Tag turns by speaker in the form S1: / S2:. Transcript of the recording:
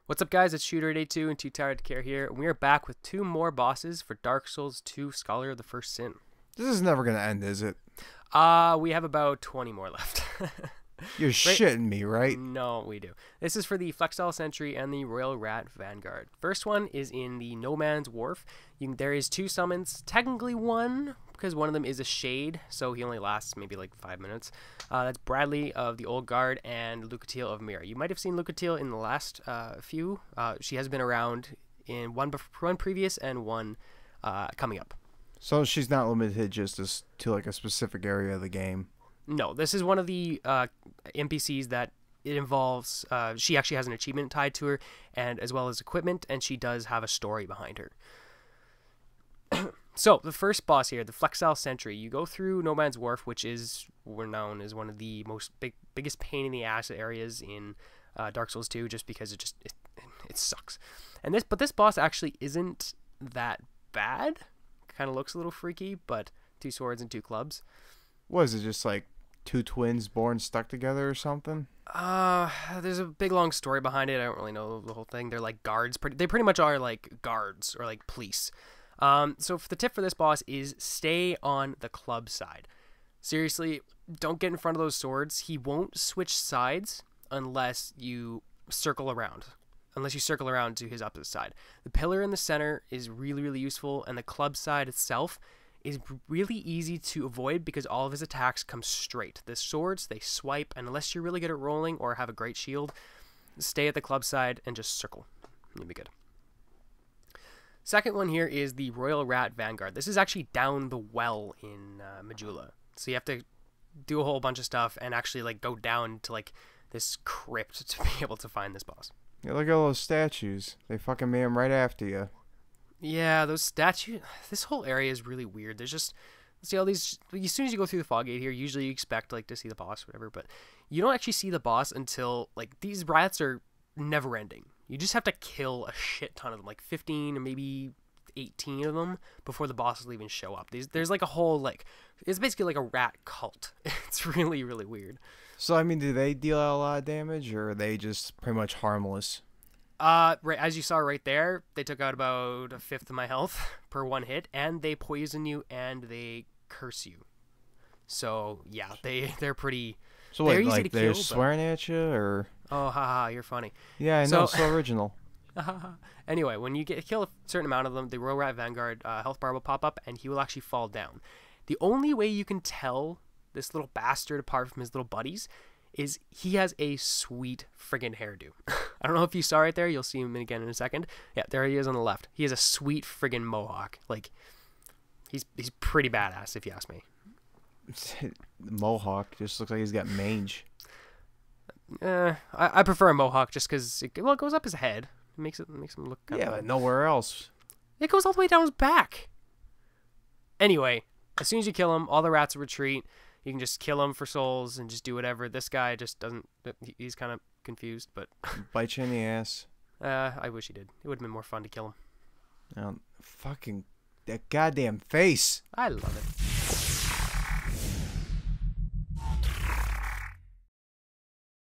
S1: What's up, guys? It's Shooter Day 2 and Too Tired to Care here, and we are back with 2 more bosses for Dark Souls 2 Scholar of the First Sin.
S2: This is never going to end, is it?
S1: We have about 20 more left.
S2: You're shitting me, right?
S1: No, we do. This is for the Flexile Sentry and the Royal Rat Vanguard. First one is in the Mans Wharf. There is 2 summons, technically 1, because one of them is a Shade, so he only lasts maybe like 5 minutes. That's Bradley of the Old Guard and Lucatiel of Mira. You might have seen Lucatiel in the last few. She has been around in one previous and one coming up.
S2: So she's not limited just to like a specific area of the game.
S1: No, this is one of the NPCs that it involves. She actually has an achievement tied to her, and as well as equipment, and she does have a story behind her. So the first boss here, the Flexile Sentry, you go through No Man's Wharf, which is known as one of the biggest pain in the ass areas in Dark Souls 2, just because it sucks. And this boss actually isn't that bad. Kind of looks a little freaky, but 2 swords and 2 clubs.
S2: What is it, just like 2 twins born stuck together or something?
S1: There's a big long story behind it. I don't really know the whole thing. They're like guards. They pretty much are like guards or like police. So the tip for this boss is stay on the club side. Seriously, don't get in front of those swords. He won't switch sides unless you circle around. Unless you circle around to his opposite side. The pillar in the center is really, really useful, and the club side itself is really easy to avoid because all of his attacks come straight. The swords, they swipe, and unless you're really good at rolling or have a great shield, stay at the club side and just circle. You'll be good. Second one here is the Royal Rat Vanguard. This is actually down the well in Majula. So you have to do a whole bunch of stuff and actually like go down to like this crypt to be able to find this boss.
S2: Yeah, look at all those statues. They fucking made them right after you.
S1: Yeah, those statues. This whole area is really weird. There's just, see all these. As soon as you go through the fog gate here, usually you expect like to see the boss, or whatever. But you don't actually see the boss until like these rats are never ending. You just have to kill a shit ton of them, like 15 or maybe 18 of them before the bosses will even show up. There's like a whole like, it's basically like a rat cult. It's really, really weird.
S2: So I mean, do they deal a lot of damage, or are they just pretty much harmless?
S1: Right, as you saw right there, they took out about 1/5 of my health per one hit, and they poison you and they curse you. So yeah, they're pretty.
S2: So
S1: they're
S2: what,
S1: easy
S2: like
S1: to
S2: they're
S1: kill,
S2: swearing at you, or?
S1: Oh, haha, you're funny.
S2: Yeah, I know, so original.
S1: Anyway, when you kill a certain amount of them, the Royal Rat Vanguard health bar will pop up, and he will actually fall down. The only way you can tell this little bastard apart from his little buddies is he has a sweet friggin' hairdo. I don't know if you saw right there. You'll see him again in a second. Yeah, there he is on the left. He has a sweet friggin' mohawk. Like, he's pretty badass, if you ask me.
S2: Mohawk just looks like he's got mange.
S1: I prefer a mohawk just because it goes up his head. It makes him look kind
S2: of... Yeah, but nowhere else.
S1: It goes all the way down his back. Anyway, as soon as you kill him, all the rats retreat. You can just kill him for souls and just do whatever. This guy just doesn't... He's kind of confused, but...
S2: Bite you in the ass.
S1: I wish he did. It would have been more fun to kill him.
S2: Fucking... That goddamn face.
S1: I love it.